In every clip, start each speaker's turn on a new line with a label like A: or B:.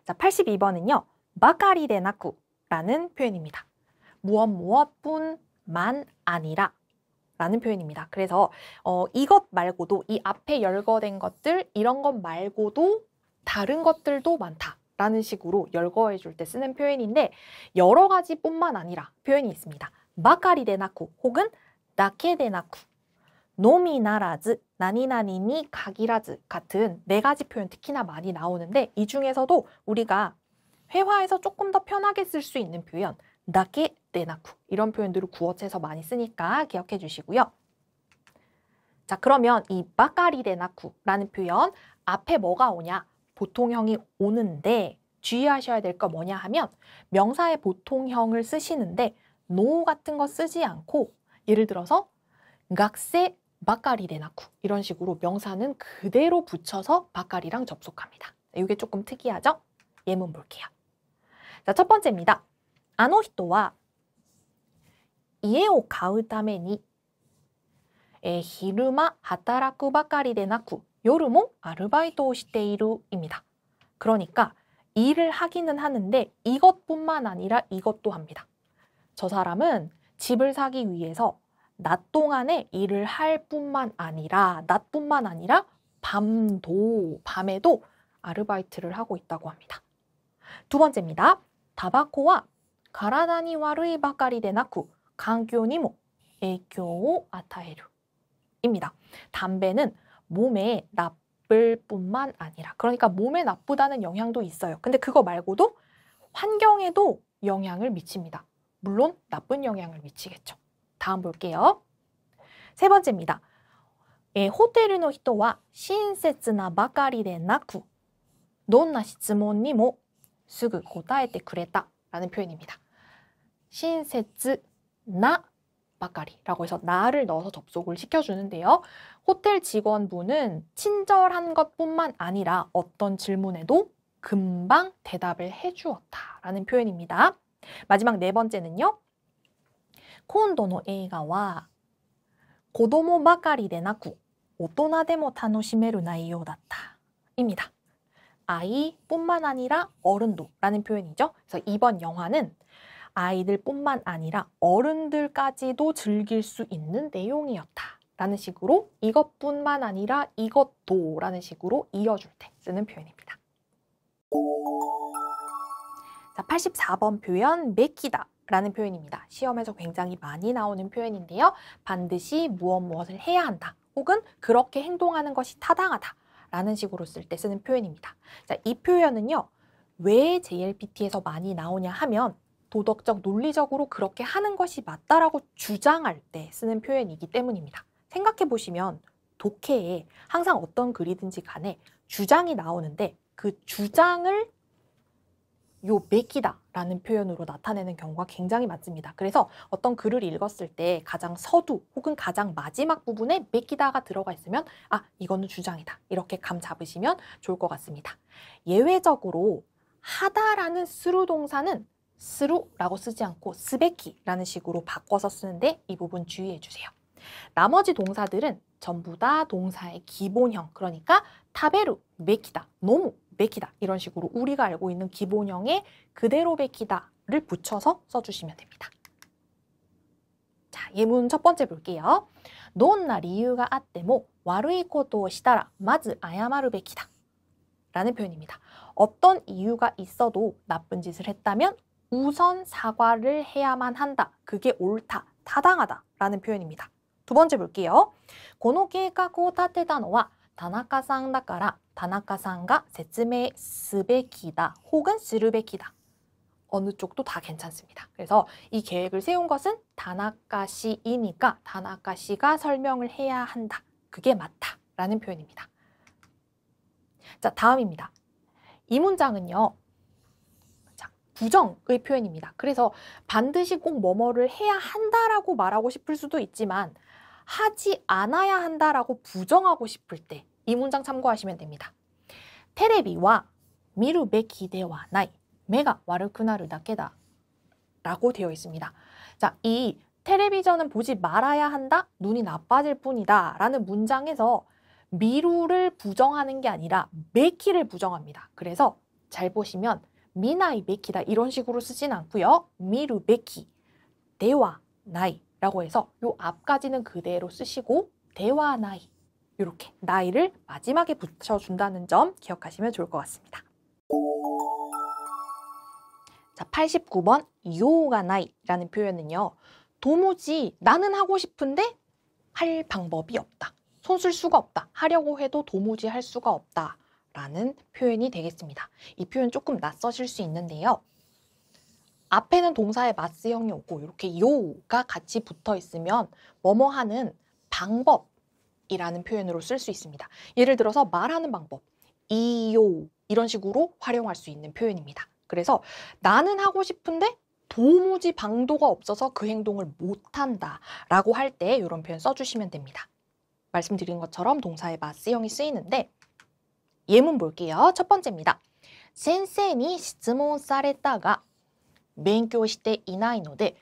A: 자, 82번은요. 바카리 데 나쿠 라는 표현입니다. 무엇뿐만 아니라 라는 표현입니다. 그래서 이것 말고도 이 앞에 열거된 것들 이런 것 말고도 다른 것들도 많다 라는 식으로 열거해 줄 때 쓰는 표현인데 여러 가지 뿐만 아니라 표현이 있습니다. 바카리 데 나쿠 혹은 다케 데 나쿠 노미나라즈, 나니나니니 가기라즈 같은 네 가지 표현 특히나 많이 나오는데 이 중에서도 우리가 회화에서 조금 더 편하게 쓸 수 있는 표현 다케 데 나쿠 이런 표현들을 구어체에서 많이 쓰니까 기억해 주시고요. 자, 그러면 이 바카리 데 나쿠라는 표현 앞에 뭐가 오냐? 보통형이 오는데 주의하셔야 될 거 뭐냐 하면 명사의 보통형을 쓰시는데 노 같은 거 쓰지 않고 예를 들어서 각세 바카리 데 나쿠 이런 식으로 명사는 그대로 붙여서 바카리랑 접속합니다. 이게 조금 특이하죠? 예문 볼게요. 자, 첫 번째입니다. あの人は家を買うために昼間働くばかりでなく夜もアルバイトをしている입니다. 그러니까 일을 하기는 하는데 이것뿐만 아니라 이것도 합니다. 저 사람은 집을 사기 위해서 낮 동안에 일을 할 뿐만 아니라 낮뿐만 아니라 밤에도 아르바이트를 하고 있다고 합니다. 두 번째입니다. 타바코와 가라다니 와루이 바카리 데 나쿠環境にも 影響を与える입니다. 담배는 몸에 나쁠 뿐만 아니라 그러니까 몸에 나쁘다는 영향도 있어요. 근데 그거 말고도 환경에도 영향을 미칩니다. 물론 나쁜 영향을 미치겠죠. 다음 볼게요. 세 번째입니다. 호텔의 人は親切なばかりでなくどんな質問にもすぐ答えてくれた라는 표현입니다. 신세츠나 바카리라고 해서 나를 넣어서 접속을 시켜주는데요. 호텔 직원분은 친절한 것뿐만 아니라 어떤 질문에도 금방 대답을 해주었다라는 표현입니다. 마지막 네 번째는요. 今度の映画は子供ばかりでなく大人でも楽しめる内容だった입니다. 아이뿐만 아니라 어른도 라는 표현이죠. 그래서 이번 영화는 아이들뿐만 아니라 어른들까지도 즐길 수 있는 내용이었다 라는 식으로 이것뿐만 아니라 이것도 라는 식으로 이어줄 때 쓰는 표현입니다. 자, 84번 표현 메키다 라는 표현입니다. 시험에서 굉장히 많이 나오는 표현인데요. 반드시 무엇을 해야 한다 혹은 그렇게 행동하는 것이 타당하다 라는 식으로 쓸 때 쓰는 표현입니다. 자, 이 표현은요. 왜 JLPT에서 많이 나오냐 하면 도덕적, 논리적으로 그렇게 하는 것이 맞다라고 주장할 때 쓰는 표현이기 때문입니다. 생각해 보시면 독해에 항상 어떤 글이든지 간에 주장이 나오는데 그 주장을 요 메키다 라는 표현으로 나타내는 경우가 굉장히 많습니다. 그래서 어떤 글을 읽었을 때 가장 서두 혹은 가장 마지막 부분에 메키다가 들어가 있으면 아, 이거는 주장이다. 이렇게 감 잡으시면 좋을 것 같습니다. 예외적으로 하다라는 스루 동사는 스루라고 쓰지 않고 스베키라는 식으로 바꿔서 쓰는데 이 부분 주의해 주세요. 나머지 동사들은 전부 다 동사의 기본형, 그러니까 타베루, 메키다, 노무, 메키다 이런 식으로 우리가 알고 있는 기본형에 그대로 베키다를 붙여서 써주시면 됩니다. 자, 예문 첫 번째 볼게요. どんな理由があっても悪いことをしたらまず謝るべきだ라는 표현입니다. 어떤 이유가 있어도 나쁜 짓을 했다면 우선 사과를 해야만 한다. 그게 옳다, 타당하다 라는 표현입니다. 두 번째 볼게요. この計画を立てたのは田中さんだから田中さんが説明すべきだ 혹은 するべきだ. 어느 쪽도 다 괜찮습니다. 그래서 이 계획을 세운 것은 다나카 씨이니까 다나카 씨가 설명을 해야 한다. 그게 맞다 라는 표현입니다. 자, 다음입니다. 이 문장은요. 자, 부정의 표현입니다. 그래서 반드시 꼭 뭐뭐를 해야 한다라고 말하고 싶을 수도 있지만 하지 않아야 한다라고 부정하고 싶을 때 이 문장 참고하시면 됩니다. 테레비와 미루 베키 데와 나이 메가 와르쿠나루 다케다 라고 되어 있습니다. 자, 이 텔레비전은 보지 말아야 한다, 눈이 나빠질 뿐이다 라는 문장에서 미루를 부정하는 게 아니라 메키를 부정합니다. 그래서 잘 보시면 미나이 베키다 이런 식으로 쓰진 않고요. 미루 베키, 대와 나이라고 해서 요 앞까지는 그대로 쓰시고 대와 나이 이렇게 나이를 마지막에 붙여준다는 점 기억하시면 좋을 것 같습니다. 자, 89번 요가 나이라는 표현은요. 도무지 나는 하고 싶은데 할 방법이 없다. 손 쓸 수가 없다. 하려고 해도 도무지 할 수가 없다. 라는 표현이 되겠습니다. 이 표현 조금 낯서실 수 있는데요. 앞에는 동사의 마스형이 오고 이렇게 요가 같이 붙어 있으면 뭐뭐 하는 방법이라는 표현으로 쓸 수 있습니다. 예를 들어서 말하는 방법, 이요 이런 식으로 활용할 수 있는 표현입니다. 그래서 나는 하고 싶은데 도무지 방도가 없어서 그 행동을 못한다 라고 할 때 이런 표현 써주시면 됩니다. 말씀드린 것처럼 동사의 마스형이 쓰이는데 예문 볼게요. 첫 번째입니다. 先生に質問されたが勉強していないので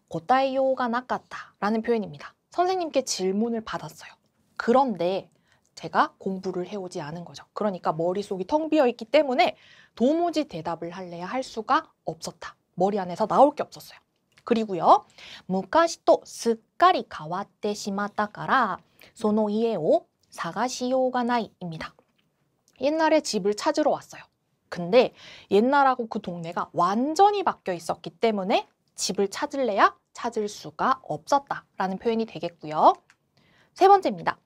A: 答えようがなかった라는 표현입니다. 선생님께 질문을 받았어요. 그런데 제가 공부를 해오지 않은 거죠. 그러니까 머릿속이 텅 비어 있기 때문에 도무지 대답을 할래야 할 수가 없었다. 머리 안에서 나올 게 없었어요. 그리고요. 昔とすっかり変わってしまったからその家を探しようがない입니다. 옛날에 집을 찾으러 왔어요. 근데 옛날하고 그 동네가 완전히 바뀌어 있었기 때문에 집을 찾을래야 찾을 수가 없었다라는 표현이 되겠고요. 세 번째입니다.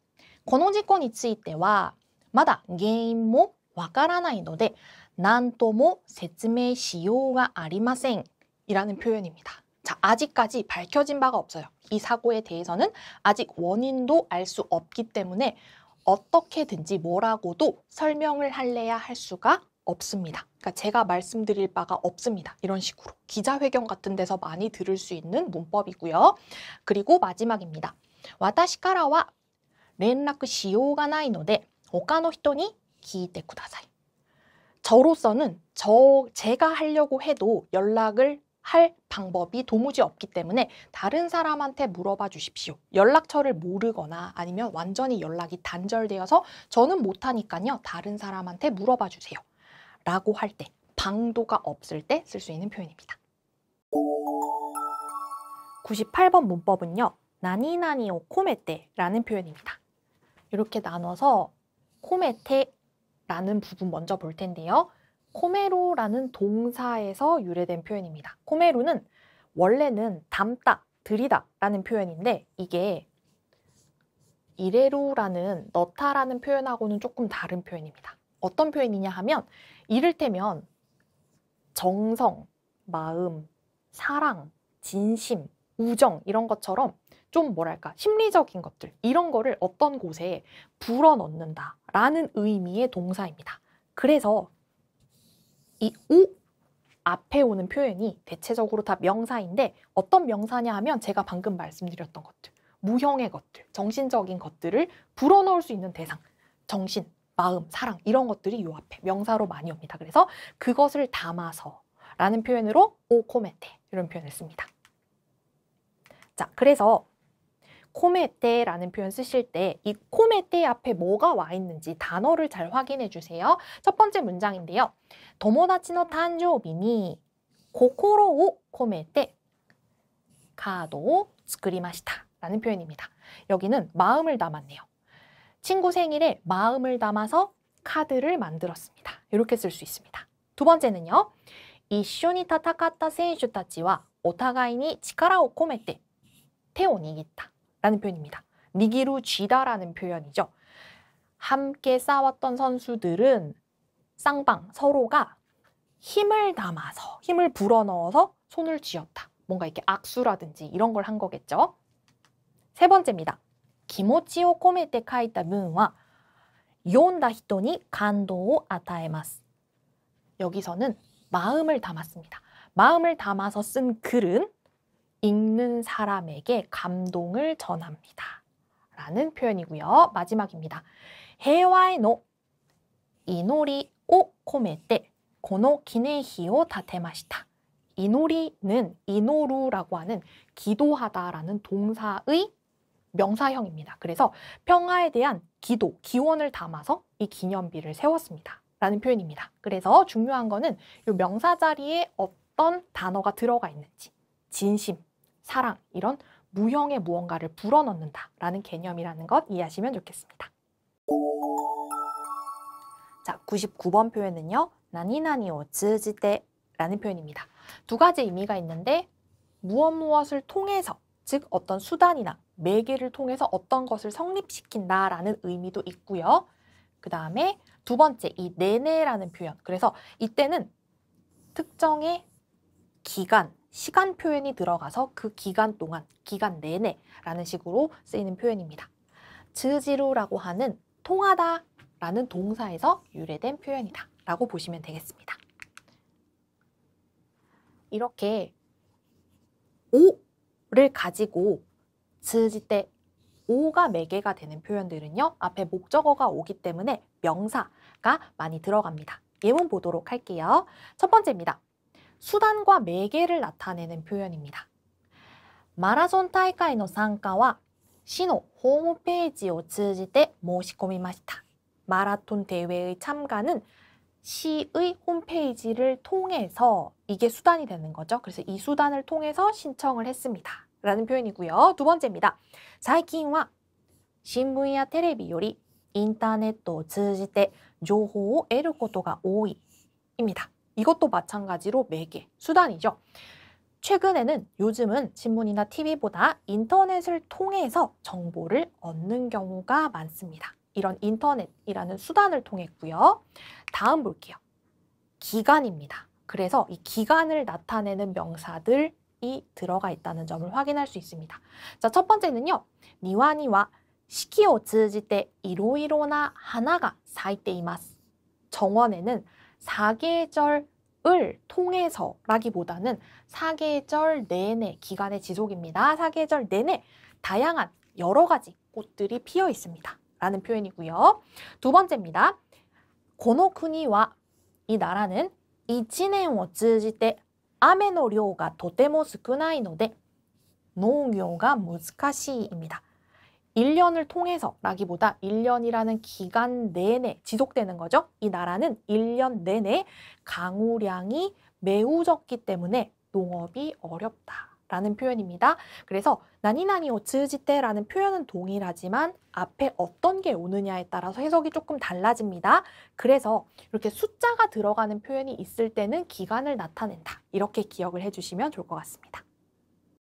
A: この事故についてはまだ原因もわからないので何とも説明しようがありません이라는 표현입니다. 자, 아직까지 밝혀진 바가 없어요. 이 사고에 대해서는 아직 원인도 알 수 없기 때문에 어떻게든지 뭐라고도 설명을 할래야 할 수가 없습니다. 그러니까 제가 말씀드릴 바가 없습니다. 이런 식으로 기자회견 같은 데서 많이 들을 수 있는 문법이고요. 그리고 마지막입니다. 私からは連絡しようがないので他の人に聞いてください. 저로서는 제가 하려고 해도 연락을 할 방법이 도무지 없기 때문에 다른 사람한테 물어봐 주십시오. 연락처를 모르거나 아니면 완전히 연락이 단절되어서 저는 못하니까요. 다른 사람한테 물어봐 주세요. 라고 할 때, 방도가 없을 때 쓸 수 있는 표현입니다. 98번 문법은요. 나니나니오 코메테라는 표현입니다. 이렇게 나눠서 코메테라는 부분 먼저 볼 텐데요. 코메로라는 동사에서 유래된 표현입니다. 코메로는 원래는 담다, 들이다 라는 표현인데 이게 이레루라는 넣다라는 표현하고는 조금 다른 표현입니다. 어떤 표현이냐 하면 이를테면 정성, 마음, 사랑, 진심, 우정 이런 것처럼 좀 뭐랄까 심리적인 것들 이런 거를 어떤 곳에 불어넣는다 라는 의미의 동사입니다. 그래서 이 오 앞에 오는 표현이 대체적으로 다 명사인데 어떤 명사냐 하면 제가 방금 말씀드렸던 것들, 무형의 것들, 정신적인 것들을 불어넣을 수 있는 대상, 정신, 마음, 사랑 이런 것들이 요 앞에 명사로 많이 옵니다. 그래서 그것을 담아서 라는 표현으로 오코메테 이런 표현을 씁니다. 자, 그래서 코메테라는 표현 쓰실 때 이 코메테 앞에 뭐가 와 있는지 단어를 잘 확인해 주세요. 첫 번째 문장인데요. 友達の誕生日に心を込めてカードを作りました라는 표현입니다. 여기는 마음을 담았네요. 친구 생일에 마음을 담아서 카드를 만들었습니다. 이렇게 쓸 수 있습니다. 두 번째는요. 一緒に戦った選手たちはお互いに力を込めて手を握った라는 표현입니다. 니기루 쥐다라는 표현이죠. 함께 싸웠던 선수들은 쌍방 서로가 힘을 담아서 힘을 불어넣어서 손을 쥐었다. 뭔가 이렇게 악수라든지 이런 걸 한 거겠죠. 세 번째입니다. 気持ちを込めて書いた文は読んだ人に感動を与えます. 여기서는 마음을 담았습니다. 마음을 담아서 쓴 글은 읽는 사람에게 감동을 전합니다. 라는 표현이고요. 마지막입니다. 平和への祈りを込めてこの記念碑を建てました. 이노리는 이노루라고 하는 기도하다라는 동사의 명사형입니다. 그래서 평화에 대한 기도, 기원을 담아서 이 기념비를 세웠습니다. 라는 표현입니다. 그래서 중요한 거는 이 명사 자리에 어떤 단어가 들어가 있는지, 진심, 사랑 이런 무형의 무언가를 불어넣는다 라는 개념이라는 것 이해하시면 좋겠습니다. 자, 99번 표현은요. 나니나니오 즈지테 라는 표현입니다. 두 가지 의미가 있는데 무엇을 통해서, 즉 어떤 수단이나 매개를 통해서 어떤 것을 성립시킨다 라는 의미도 있고요. 그 다음에 두 번째, 이 내내라는 표현. 그래서 이때는 특정의 기간, 시간 표현이 들어가서 그 기간 동안, 기간 내내라는 식으로 쓰이는 표현입니다. 즈지루라고 하는 통하다 라는 동사에서 유래된 표현이다 라고 보시면 되겠습니다. 이렇게 오를 가지고 즈지때 오가 매개가 되는 표현들은요. 앞에 목적어가 오기 때문에 명사가 많이 들어갑니다. 예문 보도록 할게요. 첫 번째입니다. 수단과 매개를 나타내는 표현입니다. 마라손大会の参加は市のホームページを通じて申し込みました. 마라톤 대회의 참가는 시의 홈페이지를 통해서 이게 수단이 되는 거죠. 그래서 이 수단을 통해서 신청을 했습니다. 라는 표현이고요. 두 번째입니다. 最近は新聞やテレビよりインターネットを通じて情報を得ることが多い입니다. 이것도 마찬가지로 매개, 수단이죠. 최근에는 요즘은 신문이나 TV보다 인터넷을 통해서 정보를 얻는 경우가 많습니다. 이런 인터넷이라는 수단을 통했고요. 다음 볼게요. 기간입니다. 그래서 이 기간을 나타내는 명사들이 들어가 있다는 점을 확인할 수 있습니다. 자, 첫 번째는요. 니와니와 시기を通じていろいろな花が咲いています. 정원에는 사계절을 통해서라기보다는 사계절 내내, 기간의 지속입니다. 사계절 내내 다양한 여러 가지 꽃들이 피어 있습니다. 라는 표현이고요. 두 번째입니다. この国は 이 나라는 1年を通じて雨の量がとても少ないので農業が難しい입니다. 1년을 통해서 라기보다 1년이라는 기간 내내 지속되는 거죠. 이 나라는 1년 내내 강우량이 매우 적기 때문에 농업이 어렵다라는 표현입니다. 그래서 나니나니오 츠지테라는 표현은 동일하지만 앞에 어떤 게 오느냐에 따라서 해석이 조금 달라집니다. 그래서 이렇게 숫자가 들어가는 표현이 있을 때는 기간을 나타낸다. 이렇게 기억을 해주시면 좋을 것 같습니다.